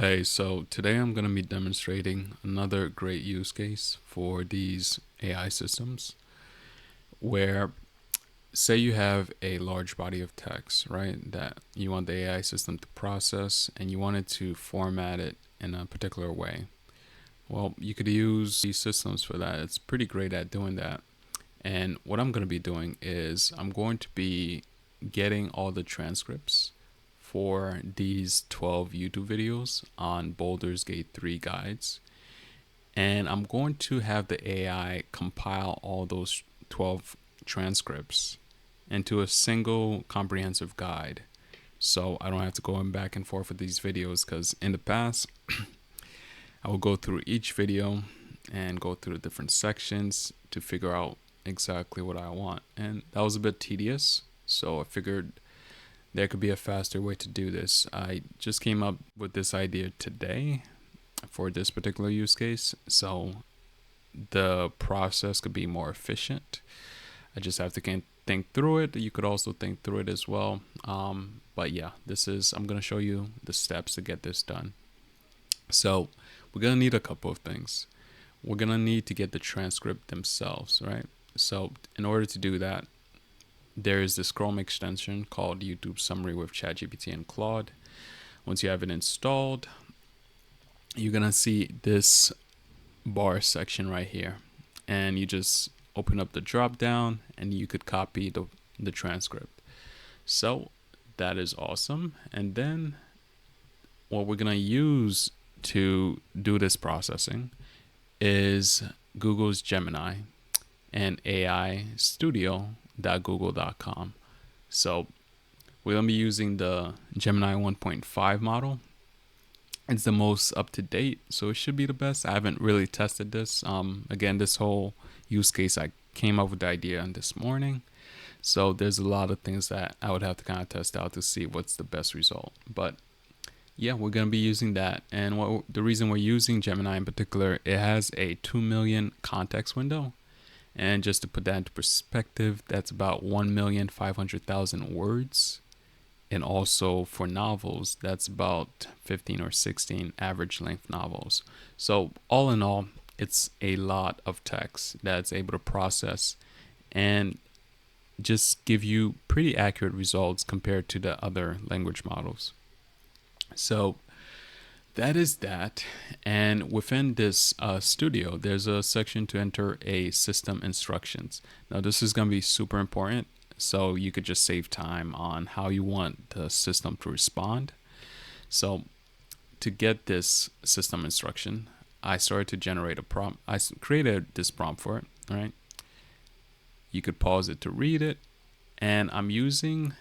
Hey, so today I'm going to be demonstrating another great use case for these AI systems where, say you have a large body of text, right, that you want the AI system to process and you want it to format it in a particular way. Well, you could use these systems for that. It's pretty great at doing that. And what I'm going to be doing is I'm going to be getting all the transcripts for these 12 YouTube videos on Baldur's Gate 3 guides. And I'm going to have the AI compile all those 12 transcripts into a single comprehensive guide. So I don't have to go back and forth with these videos, because in the past, I will go through each video and go through the different sections to figure out exactly what I want. And that was a bit tedious. So I figured there could be a faster way to do this. I just came up with this idea today for this particular use case, so the process could be more efficient. I just have to think through it. You could also think through it as well. But yeah, I'm going to show you the steps to get this done. So we're going to need a couple of things. We're going to need to get the transcript themselves, right? So in order to do that, there is this Chrome extension called YouTube Summary with ChatGPT and Claude. Once you have it installed, you're going to see this bar section right here. And you just open up the drop down and you could copy the transcript. So that is awesome. And then what we're going to use to do this processing is Google's Gemini and AI Studio.google.com. So we're going to be using the Gemini 1.5 model. It's the most up to date, so it should be the best. I haven't really tested this. Again, this whole use case, I came up with the idea this morning. So there's a lot of things that I would have to kind of test out to see what's the best result. But yeah, we're going to be using that. And the reason we're using Gemini in particular, it has a 2 million context window. And just to put that into perspective, that's about 1,500,000 words. And also for novels, that's about 15 or 16 average length novels. So all in all, it's a lot of text that's able to process and just give you pretty accurate results compared to the other language models. So that is that. And within this studio, there's a section to enter a system instructions. Now this is going to be super important, so you could just save time on how you want the system to respond. So to get this system instruction, I started to generate a prompt. I created this prompt for it. All right. You could pause it to read it. And I'm using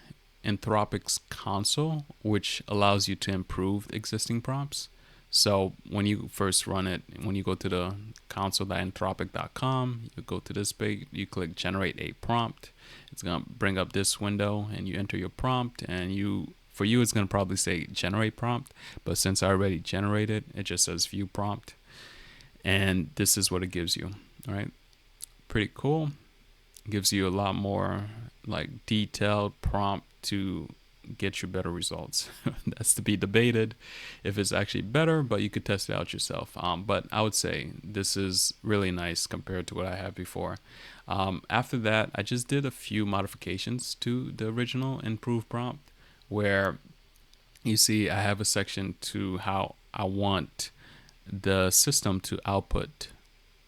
Anthropic's console, which allows you to improve existing prompts. So when you first run it, when you go to the console.anthropic.com, you go to this page, you click generate a prompt. It's going to bring up this window and you enter your prompt, and for you it's going to probably say generate prompt, but since I already generated, it just says view prompt. And this is what it gives you. All right. Pretty cool. It gives you a lot more like detailed prompt to get you better results. That's to be debated if it's actually better, but you could test it out yourself. But I would say this is really nice compared to what I had before. After that, I just did a few modifications to the original improved prompt, where you see I have a section to how I want the system to output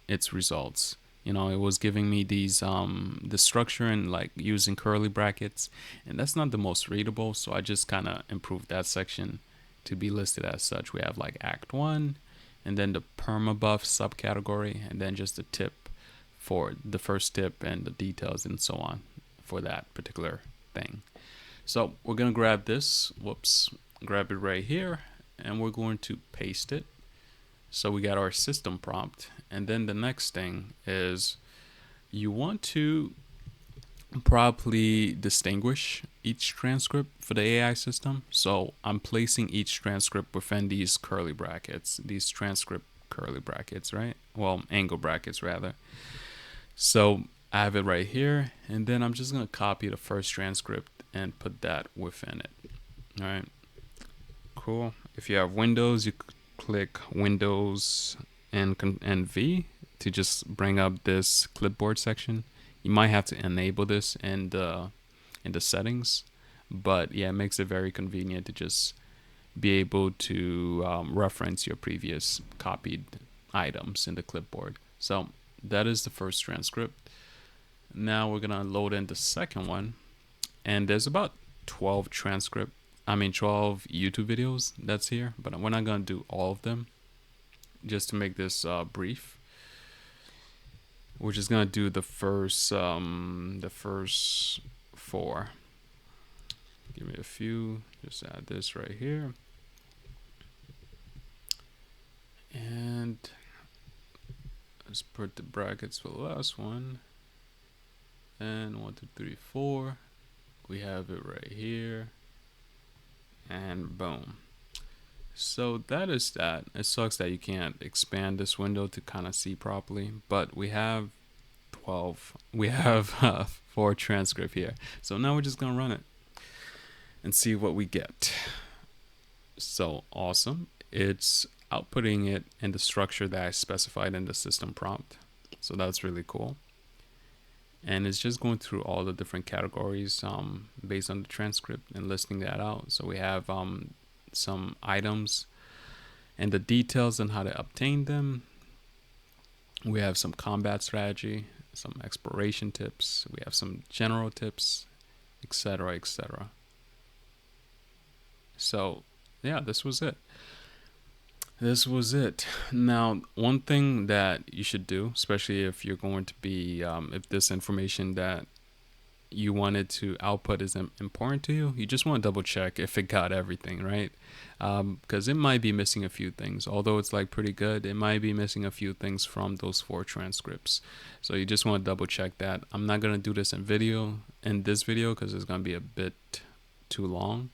its results. You know, it was giving me these the structure and like using curly brackets, and that's not the most readable, so I just kind of improved that section to be listed as such. We have like Act 1, and then the permabuff subcategory, and then just the tip for the first tip and the details and so on for that particular thing. So we're gonna grab this, grab it right here, and we're going to paste it. So we got our system prompt, and then the next thing is you want to properly distinguish each transcript for the AI system. So I'm placing each transcript within these curly brackets, these transcript curly brackets, right? Well, angle brackets rather. So I have it right here, and then I'm just going to copy the first transcript and put that within it. All right. Cool. If you have Windows, you click Windows and V to just bring up this clipboard section. You might have to enable this in the settings, but yeah, it makes it very convenient to just be able to reference your previous copied items in the clipboard. So that is the first transcript. Now we're gonna load in the second one, and there's about 12 YouTube videos that's here, but we're not gonna do all of them. Just to make this brief, we're just gonna do the first four. Give me a few. Just add this right here, and let's put the brackets for the last one. And 1, 2, 3, 4. We have it right here, and boom. So that is that. It sucks that you can't expand this window to kind of see properly, but we have 12. We have 4 transcript here. So now we're just gonna run it and see what we get. So awesome. It's outputting it in the structure that I specified in the system prompt. So that's really cool. And it's just going through all the different categories based on the transcript and listing that out. So we have some items and the details on how to obtain them. We have some combat strategy, some exploration tips. We have some general tips, etc., etc. So yeah, this was it. Now, one thing that you should do, especially if you're going to be, if this information that you wanted to output is important to you, you just want to double check if it got everything, right? Because it might be missing a few things. Although it's like pretty good, it might be missing a few things from those 4 transcripts. So you just want to double check that. I'm not going to do this in this video, because it's going to be a bit too long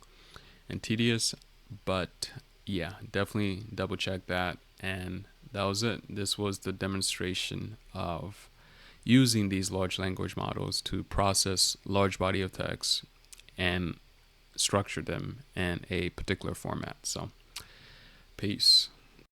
and tedious, but yeah, definitely double check that. And that was it. This was the demonstration of using these large language models to process large body of text and structure them in a particular format. So peace.